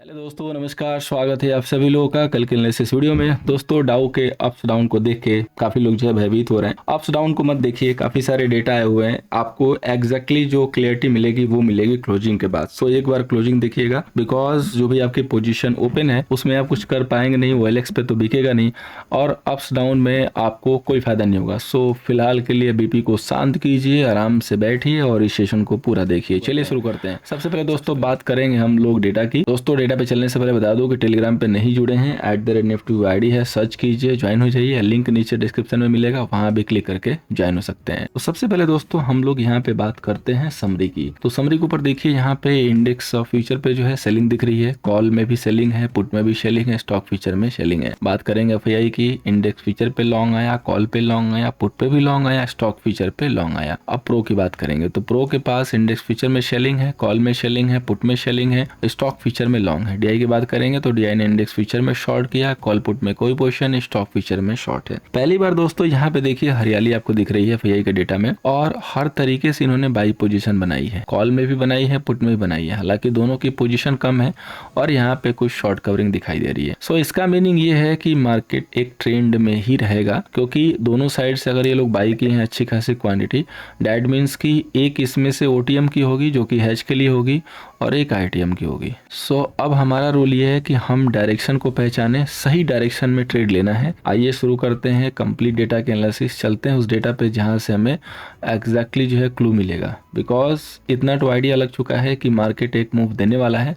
Hello दोस्तों, नमस्कार। स्वागत है आप सभी लोगों का कल के इस वीडियो में। दोस्तों, डाउ के अप्स डाउन को देख के काफी लोग जो है भयभीत हो रहे हैं। अप्स डाउन को मत देखिए, काफी सारे डेटा आए हुए हैं। आपको एग्जैक्टली जो क्लियरिटी मिलेगी वो मिलेगी क्लोजिंग के बाद। सो एक बार क्लोजिंग देखिएगा, बिकॉज जो भी आपकी पोजीशन ओपन है उसमें आप कुछ कर पाएंगे नहीं, OLX पे तो बिकेगा नहीं और अप्स डाउन में आपको कोई फायदा नहीं होगा। सो फिलहाल के लिए बीपी को शांत कीजिए, आराम से बैठिए और इस सेशन को पूरा देखिए। चलिए शुरू करते हैं। सबसे पहले दोस्तों बात करेंगे हम लोग डेटा की। दोस्तों, डेटा पे चलने से पहले बता दो कि टेलीग्राम पे नहीं जुड़े हैं, @nifty आईडी है, सर्च कीजिए, ज्वाइन हो जाइए। लिंक नीचे डिस्क्रिप्शन में मिलेगा, वहां भी क्लिक करके ज्वाइन हो सकते हैं। तो सबसे पहले दोस्तों हम लोग यहाँ पे बात करते हैं समरी की। तो समरी के ऊपर देखिए, यहाँ पे इंडेक्स फ्यूचर पे जो है सेलिंग दिख रही है, कॉल में भी सेलिंग है, पुट में भी सेलिंग है, स्टॉक फ्यूचर में सेलिंग है। बात करेंगे FII की। इंडेक्स फ्यूचर पे लॉन्ग आया, कॉल पे लॉन्ग आया, पुट पे भी लॉन्ग आया, स्टॉक फ्यूचर पे लॉन्ग आया। अब प्रो की बात करेंगे तो प्रो के पास इंडेक्स फ्यूचर में सेलिंग है, कॉल में सेलिंग है, पुट में सेलिंग है, स्टॉक फ्यूचर में लॉन्ग है। DI की बात करेंगे तो DI ने इंडेक्स फ्यूचर में शॉर्ट किया, कॉल पुट में कोई पोजीशन, स्टॉक फ्यूचर में शॉर्ट है। पहली बार दोस्तों यहाँ पे देखिए हरियाली आपको दिख रही है FII के डेटा में, और हर तरीके से इन्होंने बाई पोजीशन बनाई है, कॉल में भी बनाई है, पुट में भी बनाई है। हालांकि दोनों की पोजीशन कम है और यहाँ पे कुछ शॉर्ट कवरिंग दिखाई दे रही है। सो इसका मीनिंग ये है कि मार्केट एक ट्रेंड में ही रहेगा, क्योंकि दोनों साइड से अगर ये लोग बाई की हैं अच्छी खासी क्वांटिटी, दैट मीन्स की एक इसमें से OTM की होगी जो कि हेज के लिए होगी और एक ITM की होगी। सो अब हमारा रोल ये है कि हम डायरेक्शन को पहचाने, सही डायरेक्शन में ट्रेड लेना है। आइए शुरू करते हैं कंप्लीट डेटा के एनालिसिस। चलते हैं उस डेटा पे जहां से हमें एग्जैक्टली जो है क्लू मिलेगा, बिकॉज इतना तो आइडिया लग चुका है कि मार्केट एक मूव देने वाला है।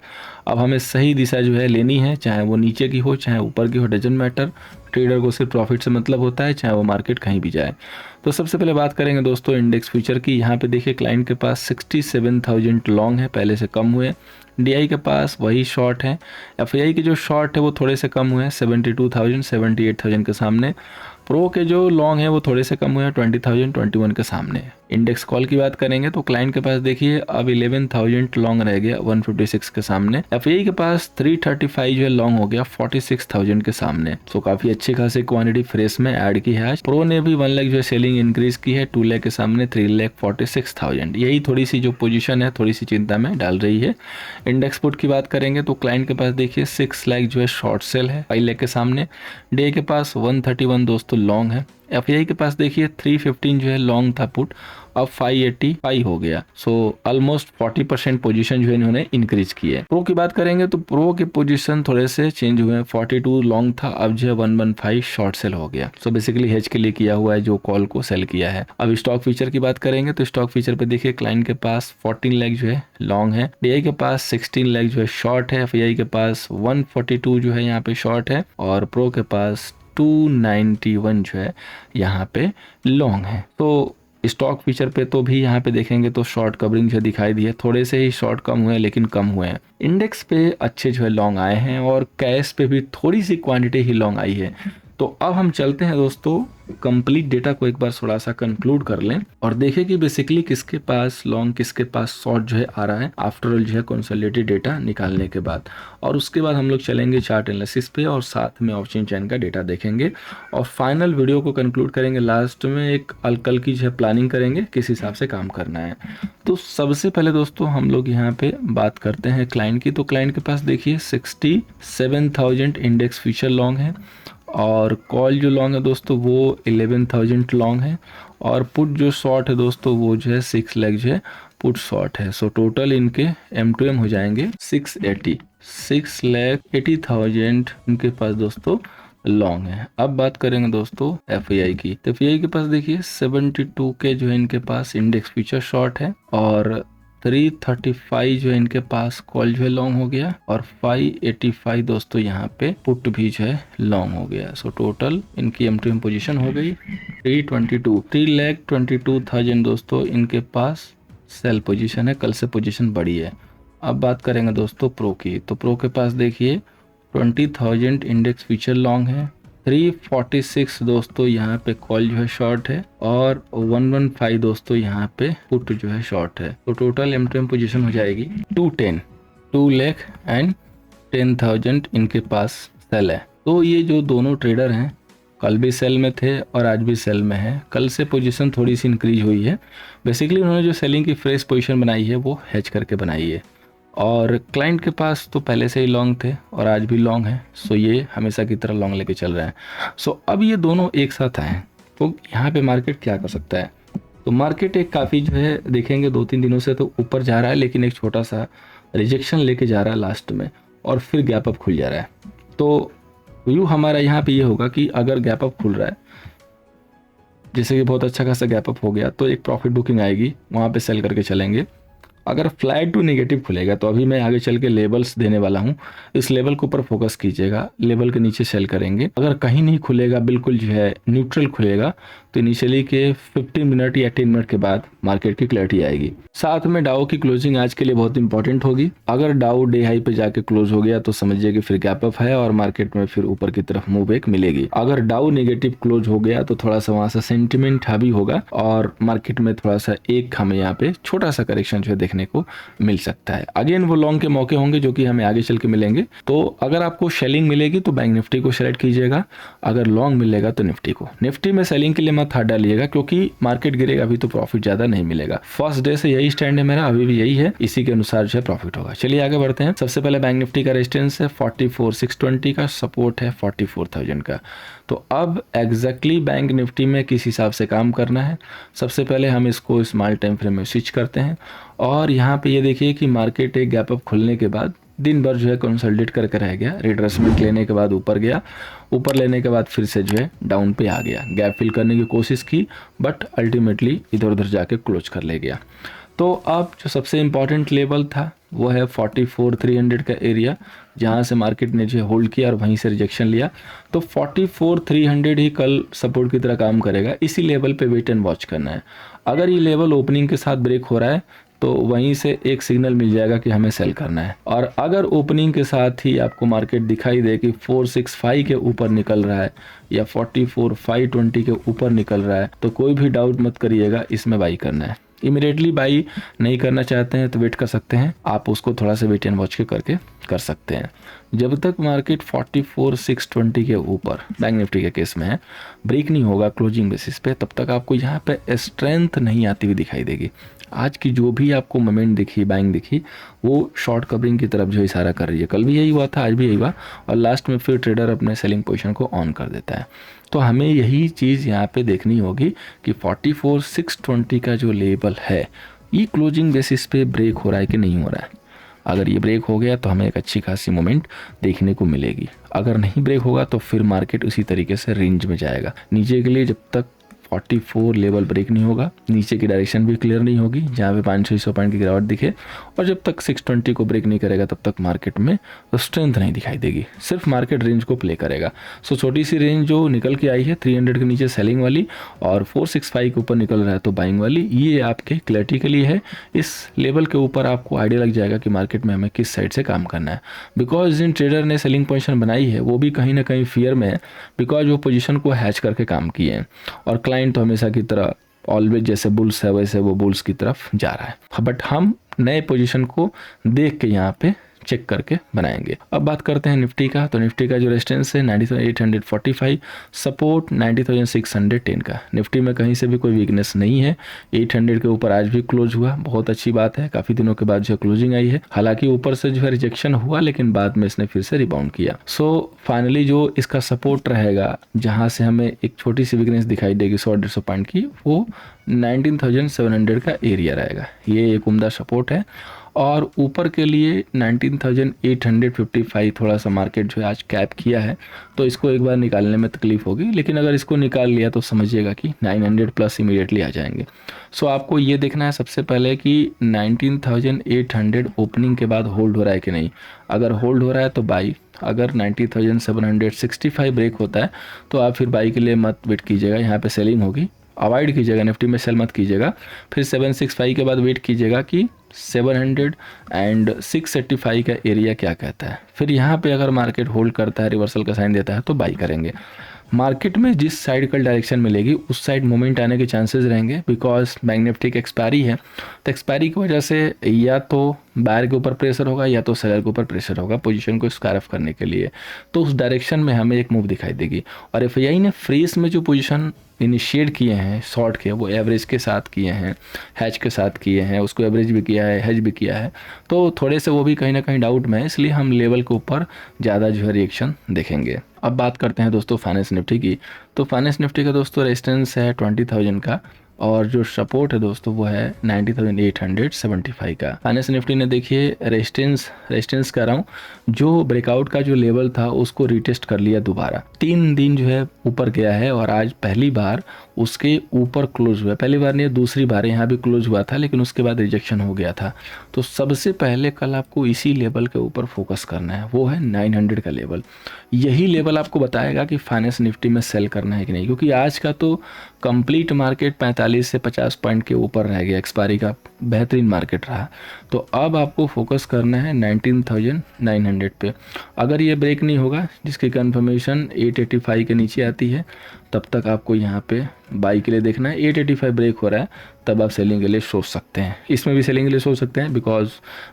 अब हमें सही दिशा जो है लेनी है, चाहे वो नीचे की हो चाहे ऊपर की हो, डजंट मैटर। ट्रेडर को सिर्फ प्रॉफिट से मतलब होता है, चाहे वो मार्केट कहीं भी जाए। तो सबसे पहले बात करेंगे दोस्तों इंडेक्स फ्यूचर की। यहाँ पे देखिए क्लाइंट के पास 67,000 लॉन्ग है, पहले से कम हुए। DI के पास वही शॉर्ट है। FII के जो शॉर्ट है वो थोड़े से कम हुए हैं, 72,000 78,000 के सामने। प्रो के जो लॉन्ग है वो थोड़े से कम हुए हैं, 20,000 21 के सामने। इंडेक्स कॉल की बात करेंगे तो क्लाइंट के पास देखिए अब 11,000 लॉन्ग रह गया 156 के सामने। FII के पास 335 जो है लॉन्ग हो गया 46,000 के सामने। सो काफी अच्छी खासी क्वांटिटी फ्रेश में ऐड की है आज। प्रो ने भी 1 लाख जो है सेलिंग इंक्रीज की है, 2 लाख के सामने 3,46,000। यही थोड़ी सी जो पोजीशन है थोड़ी सी चिंता में डाल रही है। इंडेक्स पुट की बात करेंगे तो क्लाइंट के पास देखिए 6 लाख जो है शॉर्ट सेल है 5 लाख के सामने। DI के पास 131 दोस्तों लॉन्ग है। FII के पास देखिए 315 जो है लॉन्ग था पुट, अब 585 हो गया। सो ऑलमोस्ट 40% पोजीशन जो है इन्होंने इंक्रीज की है। प्रो की बात करेंगे तो प्रो के पोजीशन थोड़े से चेंज हुए हैं, 42 लॉन्ग था, अब जो है 115 शॉर्ट सेल हो गया। सो बेसिकली हेज के लिए किया हुआ है जो कॉल को सेल किया है। अब स्टॉक फीचर की बात करेंगे तो स्टॉक फीचर पे देखिए क्लाइंट के पास 14 लाख जो है लॉन्ग है, DI के पास 16 लाख जो है शॉर्ट है, FII के पास 142 जो है यहाँ पे शॉर्ट है और प्रो के पास 291 जो है यहाँ पे लॉन्ग है। तो स्टॉक फीचर पे तो भी यहाँ पे देखेंगे तो शॉर्ट कवरिंग जो दिखाई दी है, थोड़े से ही शॉर्ट कम हुए हैं लेकिन कम हुए हैं। इंडेक्स पे अच्छे जो है लॉन्ग आए हैं और कैश पे भी थोड़ी सी क्वांटिटी ही लॉन्ग आई है। तो अब हम चलते हैं दोस्तों कंप्लीट डेटा को एक बार थोड़ा सा कंक्लूड कर लें और देखें कि बेसिकली किसके पास लॉन्ग किसके पास शॉर्ट जो है आ रहा है आफ्टर ऑल जो है कंसोलिडेटेड डेटा निकालने के बाद। और उसके बाद हम लोग चलेंगे चार्ट एनालिसिस पे और साथ में ऑप्शन चेन का डेटा देखेंगे और फाइनल वीडियो को कंक्लूड करेंगे। लास्ट में एक कल की जो है प्लानिंग करेंगे किस हिसाब से काम करना है। तो सबसे पहले दोस्तों हम लोग यहाँ पे बात करते हैं क्लाइंट की। तो क्लाइंट के पास देखिए 67,000 इंडेक्स फ्यूचर लॉन्ग है और कॉल जो लॉन्ग है दोस्तों वो 11,000 लॉन्ग है और पुट जो शॉर्ट है दोस्तों वो जो है 6 लाख जो है पुट शॉर्ट है। सो टोटल इनके M2M हो जाएंगे 6,80,000 इनके पास दोस्तों लॉन्ग है। अब बात करेंगे दोस्तों FII की। तो FII के पास देखिए 72 के जो है इनके पास इंडेक्स फ्यूचर शॉर्ट है और 335 जो है इनके पास कॉल जो है लॉन्ग हो गया और 585 दोस्तों यहाँ पे पुट भी जो है लॉन्ग हो गया। सो टोटल इनकी M2M पोजीशन हो गई 3,22,000 दोस्तों इनके पास सेल पोजीशन है, कल से पोजीशन बढ़ी है। अब बात करेंगे दोस्तों प्रो की। तो प्रो के पास देखिए 20,000 इंडेक्स फ्यूचर लॉन्ग है, 346 दोस्तों यहाँ पे कॉल जो है शॉर्ट है और 115 दोस्तों यहाँ पे पुट जो है शॉर्ट है। तो टोटल M2M पोजीशन हो जाएगी 210, 2,10,000 इनके पास सेल है। तो ये जो दोनों ट्रेडर हैं कल भी सेल में थे और आज भी सेल में है। कल से पोजीशन थोड़ी सी इंक्रीज हुई है। बेसिकली उन्होंने जो सेलिंग की फ्रेश पोजीशन बनाई है वो हेज करके बनाई है और क्लाइंट के पास तो पहले से ही लॉन्ग थे और आज भी लॉन्ग है, सो ये हमेशा की तरह लॉन्ग लेके चल रहा है। सो अब ये दोनों एक साथ आए तो यहाँ पे मार्केट क्या कर सकता है? तो मार्केट एक काफ़ी जो है देखेंगे 2-3 दिनों से तो ऊपर जा रहा है, लेकिन एक छोटा सा रिजेक्शन लेके जा रहा है लास्ट में और फिर गैप अप खुल जा रहा है। तो व्यू हमारा यहाँ पे ये होगा कि अगर गैप अप खुल रहा है, जैसे कि बहुत अच्छा खासा गैप अप हो गया, तो एक प्रॉफिट बुकिंग आएगी, वहाँ पे सेल करके चलेंगे। अगर फ्लैट टू नेगेटिव खुलेगा तो अभी मैं आगे चल के लेवल्स देने वाला हूँ, इस लेवल के ऊपर फोकस कीजिएगा, लेवल के नीचे सेल करेंगे। अगर कहीं नहीं खुलेगा, बिल्कुल जो है न्यूट्रल खुलेगा, तो इनिशियली के 15 मिनट या 10 मिनट के बाद मार्केट की क्लैरिटी आएगी। साथ में डाउ की क्लोजिंग आज के लिए बहुत इंपॉर्टेंट होगी। अगर डाउ डे हाई पे जाके क्लोज हो गया तो समझिए कि फिर गैप अप है और मार्केट में फिर ऊपर की तरफ मूव बैक मिलेगी। अगर डाउ नेगेटिव क्लोज हो गया तो थोड़ा सा वहां से सेंटिमेंट हावी होगा और मार्केट में थोड़ा सा एक हमें यहाँ पे छोटा सा करेक्शन जो है देखने को मिल सकता है। अगेन वो लॉन्ग के मौके होंगे जो कि हमें आगे चल के मिलेंगे। तो अगर आपको सेलिंग मिलेगी तो बैंक निफ्टी को सेलेक्ट कीजिएगा, अगर लॉन्ग मिलेगा तो निफ्टी को। निफ्टी में सेलिंग के लिए मत हाथ डालिएगा क्योंकि मार्केट गिरेगा अभी तो प्रॉफिट ज्यादा नहीं मिलेगा। फर्स्ट डे से यही स्टैंड है मेरा, अभी भी यही है, इसी के अनुसार जो है प्रॉफिट होगा। चलिए आगे बढ़ते हैं। सबसे पहले बैंक निफ्टी का रेजिस्टेंस है 44,620 का, सपोर्ट है 44,000 का। तो अब एग्जैक्टली बैंक निफ्टी में किस हिसाब से काम करना है, सबसे पहले हम इसको स्मॉल टाइम फ्रेम में स्विच करते हैं और यहाँ पे ये देखिए कि मार्केट एक गैप अप खुलने के बाद दिन भर जो है कंसोलिडेट करके रह गया, रिट्रेसमेंट लेने के बाद ऊपर गया, ऊपर लेने के बाद फिर से जो है डाउन पे आ गया, गैप फिल करने की कोशिश की बट अल्टीमेटली इधर उधर जाके क्लोज कर ले गया। तो अब जो सबसे इम्पॉर्टेंट लेवल था वो है 44,300 का एरिया, जहाँ से मार्केट ने जो होल्ड किया और वहीं से रिजेक्शन लिया। तो 44,300 ही कल सपोर्ट की तरह काम करेगा, इसी लेवल पे वेट एंड वॉच करना है। अगर ये लेवल ओपनिंग के साथ ब्रेक हो रहा है तो वहीं से एक सिग्नल मिल जाएगा कि हमें सेल करना है। और अगर ओपनिंग के साथ ही आपको मार्केट दिखाई दे कि 465 के ऊपर निकल रहा है या 44,520 के ऊपर निकल रहा है तो कोई भी डाउट मत करिएगा, इसमें बाई करना है। इमीडिएटली बाई नहीं करना चाहते हैं तो वेट कर सकते हैं, आप उसको थोड़ा सा वेट एंड वॉच के करके कर सकते हैं। जब तक मार्केट 44,620 के ऊपर बैंक निफ्टी के केस में है ब्रेक नहीं होगा क्लोजिंग बेसिस पे, तब तक आपको यहाँ पे स्ट्रेंथ नहीं आती हुई दिखाई देगी। आज की जो भी आपको मोमेंट दिखी, बाइंग दिखी, वो शॉर्ट कवरिंग की तरफ जो इशारा कर रही है। कल भी यही हुआ था, आज भी यही हुआ और लास्ट में फिर ट्रेडर अपने सेलिंग पोजीशन को ऑन कर देता है। तो हमें यही चीज़ यहाँ पे देखनी होगी कि 44,620 का जो लेवल है ये क्लोजिंग बेसिस पे ब्रेक हो रहा है कि नहीं हो रहा है। अगर ये ब्रेक हो गया तो हमें एक अच्छी खासी मोमेंट देखने को मिलेगी। अगर नहीं ब्रेक होगा तो फिर मार्केट उसी तरीके से रेंज में जाएगा नीचे के लिए, जब तक 44 लेवल ब्रेक नहीं होगा, नीचे की डायरेक्शन भी क्लियर नहीं होगी जहाँ पे 500-600 पॉइंट की गिरावट दिखे, और जब तक 620 को ब्रेक नहीं करेगा तब तक मार्केट में स्ट्रेंथ नहीं दिखाई देगी, सिर्फ मार्केट रेंज को प्ले करेगा। सो छोटी सी रेंज जो निकल के आई है 300 के नीचे सेलिंग वाली और 465 के ऊपर निकल रहा है तो बाइंग वाली, ये आपके क्लैरिटी के लिए है। इस लेवल के ऊपर आपको आइडिया लग जाएगा कि मार्केट में हमें किस साइड से काम करना है। बिकॉज जिन ट्रेडर ने सेलिंग पोजीशन बनाई है वो भी कहीं ना कहीं फियर में है, बिकॉज वो पोजीशन को हैच करके काम किए हैं और क्लाइंट तो हमेशा की तरह ऑलवेज जैसे बुल्स है वैसे वो बुल्स की तरफ जा रहा है। बट हम नए पोजीशन को देख के यहाँ पे चेक करके बनाएंगे। अब बात करते हैं निफ्टी का। तो निफ्टी का जो रेजिस्टेंस है 90,845, सपोर्ट 90,610 का। निफ्टी में कहीं से भी कोई वीकनेस नहीं है, 800 के ऊपर आज भी क्लोज हुआ, बहुत अच्छी बात है। काफ़ी दिनों के बाद जो क्लोजिंग आई है, हालांकि ऊपर से जो है रिजेक्शन हुआ लेकिन बाद में इसने फिर से रिबाउंड किया। सो फाइनली जो इसका सपोर्ट रहेगा जहाँ से हमें एक छोटी सी वीकनेस दिखाई देगी 100-150 पॉइंट की, वो 19,700 का एरिया रहेगा। ये एक उम्दा सपोर्ट है। और ऊपर के लिए 19,855 थोड़ा सा मार्केट जो है आज कैप किया है, तो इसको एक बार निकालने में तकलीफ होगी, लेकिन अगर इसको निकाल लिया तो समझिएगा कि 900 प्लस इमीडिएटली आ जाएंगे। सो आपको ये देखना है सबसे पहले कि 19,800 ओपनिंग के बाद होल्ड हो रहा है कि नहीं। अगर होल्ड हो रहा है तो बाई, अगर 90,765 ब्रेक होता है तो आप फिर बाई के लिए मत वेट कीजिएगा, यहाँ पे सेलिंग होगी, अवॉइड कीजिएगा, निफ्टी में सेल मत कीजिएगा। फिर 765 के बाद वेट कीजिएगा कि 700 एंड 685 का एरिया क्या कहता है। फिर यहाँ पे अगर मार्केट होल्ड करता है, रिवर्सल का साइन देता है तो बाई करेंगे। मार्केट में जिस साइड का डायरेक्शन मिलेगी उस साइड मोमेंट आने के चांसेस रहेंगे, बिकॉज बैंक निफ्टी की एक्सपायरी है, तो एक्सपायरी की वजह से या तो बायर के ऊपर प्रेशर होगा या तो सेलर के ऊपर प्रेशर होगा पोजीशन को स्क्वायर ऑफ करने के लिए। तो उस डायरेक्शन में हमें एक मूव दिखाई देगी। और एफआईआई ने फ्रीज में जो पोजीशन इनिशिएट किए हैं शॉर्ट के, वो एवरेज के साथ किए हैं, हैच के साथ किए हैं, उसको एवरेज भी किया है, हैच भी किया है। तो थोड़े से वो भी कहीं ना कहीं डाउट में है, इसलिए हम लेवल के ऊपर ज़्यादा जो है रिएक्शन देखेंगे। अब बात करते हैं दोस्तों फाइनेंस निफ्टी की। तो फाइनेंस निफ्टी का दोस्तों रेजिस्टेंस है 20,000 का, और जो सपोर्ट है दोस्तों वो है 90,875 का। फाइनेंस निफ्टी ने देखिए रेजिस्टेंस कर रहा हूँ, जो ब्रेकआउट का जो लेवल था उसको रिटेस्ट कर लिया दोबारा। 3 दिन जो है ऊपर गया है और आज पहली बार उसके ऊपर क्लोज हुआ। पहली बार नहीं, दूसरी बार यहाँ भी क्लोज हुआ था, लेकिन उसके बाद रिजेक्शन हो गया था। तो सबसे पहले कल आपको इसी लेवल के ऊपर फोकस करना है, वो है 900 का लेवल। यही लेवल आपको बताएगा कि फाइनेंस निफ्टी में सेल करना है कि नहीं, क्योंकि आज का तो कंप्लीट मार्केट 45 से 50 पॉइंट के ऊपर रह गया, एक्सपायरी का बेहतरीन मार्केट रहा। तो अब आपको फोकस करना है 19,900 पे। अगर ये ब्रेक नहीं होगा, जिसकी कंफर्मेशन 885 के नीचे आती है, तब तक आपको यहाँ पे बाई के लिए देखना है। 885 ब्रेक हो रहा है तब आप सेलिंग के लिए सोच सकते हैं। इसमें भी सेलिंग के लिए सोच सकते हैं, बिकॉज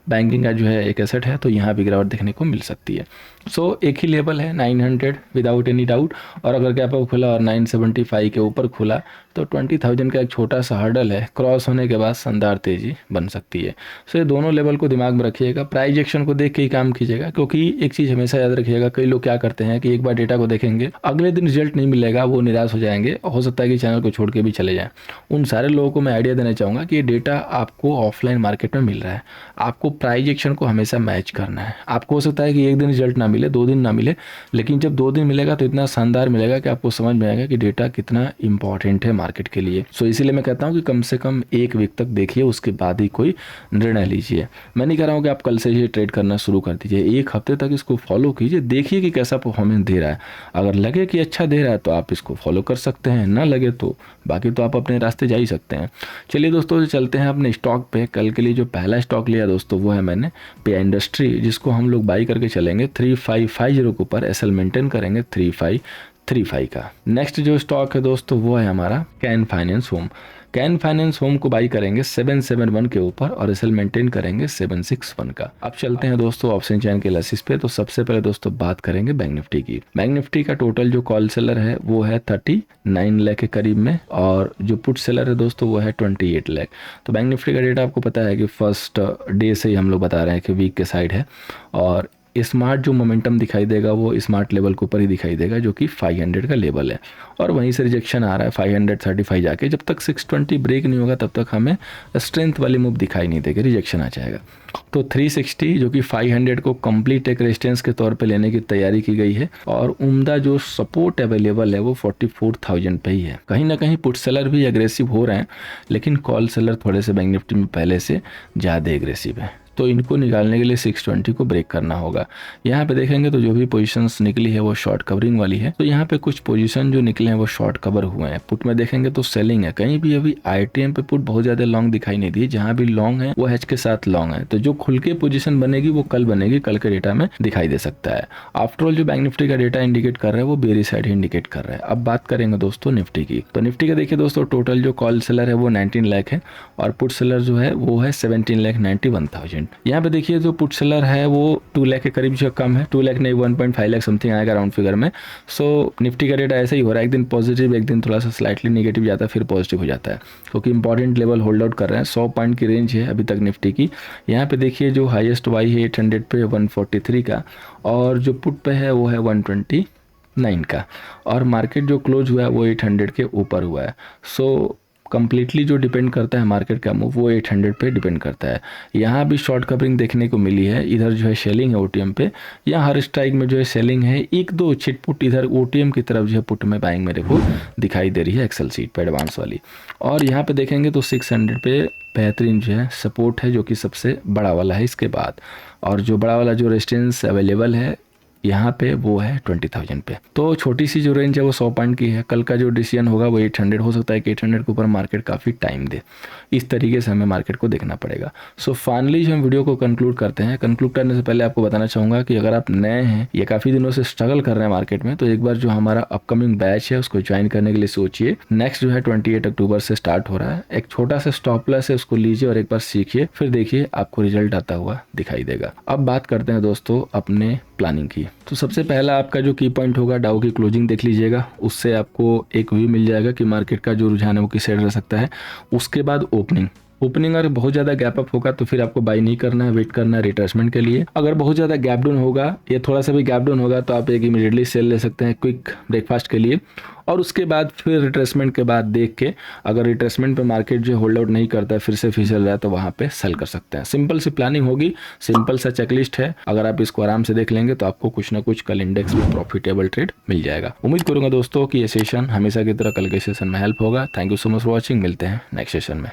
बैंकिंग का जो है एक एसेट है, तो यहाँ भी गिरावट देखने को मिल सकती है। सो एक ही लेवल है 900 विदाउट एनी डाउट। और अगर गैप अप खुला और 975 के ऊपर खुला तो 20,000 का एक छोटा सा हर्डल है, क्रॉस होने के बाद शानदार तेजी बन सकती है। सो ये दोनों लेवल को दिमाग में रखिएगा, प्राइस एक्शन को देख के ही काम कीजिएगा। क्योंकि एक चीज़ हमेशा याद रखिएगा, कई लोग क्या करते हैं कि एक बार डेटा को देखेंगे, अगले दिन रिजल्ट नहीं मिलेगा, वो निराश हो जाएंगे, हो सकता है कि चैनल को छोड़ के भी चले जाएं। उन सारे लोगों को मैं आइडिया देना चाहूँगा कि ये डेटा आपको ऑफलाइन मार्केट में मिल रहा है, आपको प्राइस एक्शन को हमेशा मैच करना है। आपको हो सकता है कि एक दिन रिजल्ट ना मिले, 2 दिन ना मिले, लेकिन जब 2 दिन मिलेगा तो इतना शानदार मिलेगा कि आपको समझ में आएगा कि डेटा कितना इंपॉर्टेंट है मार्केट के लिए। सो इसीलिए मैं कहता हूँ कि कम से कम 1 वीक तक देखिए, उसके बाद ही कोई निर्णय लीजिए। मैं नहीं कह रहा हूँ कि आप कल से ही ट्रेड करना शुरू कर दीजिए, 1 हफ्ते तक इसको फॉलो कीजिए, देखिए कि कैसा परफॉर्मेंस दे रहा है। अगर लगे कि अच्छा दे रहा है तो आप इसको फॉलो कर सकते हैं, ना लगे तो बाकी तो आप अपने रास्ते जा ही सकते हैं। चलिए दोस्तों, चलते हैं अपने स्टॉक पे। कल के लिए जो पहला स्टॉक लिया दोस्तों वो है मैंने पे इंडस्ट्री, जिसको हम लोग बाई करके चलेंगे 3550 के ऊपर, एसएल मेंटेन करेंगे 3535 का। नेक्स्ट जो स्टॉक है दोस्तों वो है हमारा can finance home. Can finance home को बाई करेंगे 771 के ऊपर और एसएल मेंटेन करेंगे 761 का। अब चलते हैं दोस्तों ऑप्शन चैन के एनालिसिस पे। तो सबसे पहले दोस्तों बात करेंगे बैंक निफ्टी की। बैंक निफ्टी का टोटल जो कॉल सेलर है वो है 39 लाख के करीब में, और जो पुट सेलर है दोस्तों वो है 28 लाख। तो बैंक निफ्टी का डेटा आपको पता है कि फर्स्ट डे से ही हम लोग बता रहे हैं कि वीक के साइड है, और स्मार्ट जो मोमेंटम दिखाई देगा वो स्मार्ट लेवल के ऊपर ही दिखाई देगा, जो कि 500 का लेवल है, और वहीं से रिजेक्शन आ रहा है 535 जाके। जब तक 620 ब्रेक नहीं होगा तब तक हमें स्ट्रेंथ वाली मूव दिखाई नहीं देगी, रिजेक्शन आ जाएगा। तो 360 जो कि 500 को कंप्लीट एक रेजिस्टेंस के तौर पे लेने की तैयारी की गई है, और उम्दा जो सपोर्ट अवेलेबल है वो 44,000 पे ही है। कहीं ना कहीं पुट सेलर भी एग्रेसिव हो रहे हैं, लेकिन कॉल सेलर थोड़े से बैंक निफ्टी में पहले से ज़्यादा एग्रेसिव है। तो इनको निकालने के लिए 620 को ब्रेक करना होगा। यहाँ पे देखेंगे तो जो भी पोजीशंस निकली है वो शॉर्ट कवरिंग वाली है। तो यहाँ पे कुछ पोजीशन जो निकले हैं वो शॉर्ट कवर हुए हैं। पुट में देखेंगे तो सेलिंग है, कहीं भी अभी आईटीएम पे पुट बहुत ज़्यादा लॉन्ग दिखाई नहीं दी। जहाँ भी लॉन्ग है वो हैच के साथ लॉन्ग है। तो जो खुल के पोजीशन बनेगी वो कल बनेगी, कल के डेटा में दिखाई दे सकता है। आफ्टरऑल जो बैंक निफ्टी का डेटा इंडिकेट कर रहा है वो बेरी साइड ही इंडिकेट कर रहा है। अब बात करेंगे दोस्तों निफ्टी की। तो निफ्टी का देखिए दोस्तों, टोटल जो कॉल सेलर है वो 19 लाख है, और पुट सेलर जो है वो है 17,91,000। यहाँ पे देखिए जो पुट सेलर है वो 2 लाख के करीब जो कम है, 2 लाख नहीं 1.5 लाख समथिंग आएगा राउंड फिगर में। सो निफ्टी का डेटा ऐसा ही हो रहा है, एक दिन पॉजिटिव, एक दिन थोड़ा सा स्लाइटली नेगेटिव जाता है, फिर पॉजिटिव हो जाता है, क्योंकि इंपॉर्टेंट लेवल होल्ड आउट कर रहे हैं। 100 पॉइंट की रेंज है अभी तक निफ्टी की। यहाँ पे देखिए जो हाईएस्ट वाई है 800 पे 143 का, और जो पुट पे है वो है 129 का, और मार्केट जो क्लोज हुआ है वो 800 के ऊपर हुआ है। सो कंप्लीटली जो डिपेंड करता है मार्केट का मूव वो 800 पे डिपेंड करता है। यहाँ भी शॉर्ट कवरिंग देखने को मिली है, इधर जो है सेलिंग है ओटीएम पे, यहाँ हर स्ट्राइक में जो है सेलिंग है। 1-2 छिटपुट इधर ओटीएम की तरफ जो है पुट में बाइंग मेरे को दिखाई दे रही है, एक्सेल सीट पे एडवांस वाली। और यहाँ पे देखेंगे तो 600 पे बेहतरीन जो है सपोर्ट है, जो कि सबसे बड़ा वाला है इसके बाद, और जो बड़ा वाला जो रेजिस्टेंस अवेलेबल है यहाँ पे वो है 20,000 पे। तो छोटी सी जो रेंज है वो 100 पॉइंट की है। कल का जो डिसीजन होगा वो 800 हो सकता है कि 800 के ऊपर मार्केट काफ़ी टाइम दे। इस तरीके से हमें मार्केट को देखना पड़ेगा। सो फाइनली जो हम वीडियो को कंक्लूड करते हैं, कंक्लूड करने से पहले आपको बताना चाहूँगा कि अगर आप नए हैं या काफ़ी दिनों से स्ट्रगल कर रहे हैं मार्केट में, तो एक बार जो हमारा अपकमिंग बैच है उसको ज्वाइन करने के लिए सोचिए। नेक्स्ट जो है 28 अक्टूबर से स्टार्ट हो रहा है। एक छोटा सा स्टॉप लॉस है, उसको लीजिए और एक बार सीखिए, फिर देखिए आपको रिजल्ट आता हुआ दिखाई देगा। अब बात करते हैं दोस्तों अपने प्लानिंग की। तो सबसे पहला आपका जो की पॉइंट होगा, डाउ की क्लोजिंग देख लीजिएगा, उससे आपको एक व्यू मिल जाएगा कि मार्केट का जो रुझान है वो किस साइड रह सकता है। उसके बाद ओपनिंग अगर बहुत ज़्यादा गैप अप होगा तो फिर आपको बाई नहीं करना है, वेट करना है रिट्रेसमेंट के लिए। अगर बहुत ज़्यादा गैप डाउन होगा या थोड़ा सा भी गैप डाउन होगा तो आप एक इमीडिएटली सेल ले सकते हैं क्विक ब्रेकफास्ट के लिए। और उसके बाद फिर रिट्रेसमेंट के बाद देख के अगर रिट्रेसमेंट पे मार्केट जो होल्ड आउट नहीं करता है, फिर से फिसल रहा है, तो वहाँ पे सेल कर सकते हैं। सिंपल सी प्लानिंग होगी, सिंपल सा चेकलिस्ट है। अगर आप इसको आराम से देख लेंगे तो आपको कुछ ना कुछ कल इंडेक्स में प्रॉफिटेबल ट्रेड मिल जाएगा। उम्मीद करूंगा दोस्तों कि ये सेशन हमेशा की तरह कल के सेशन में हेल्प होगा। Thank you so much for watching. मिलते हैं नेक्स्ट सेशन में।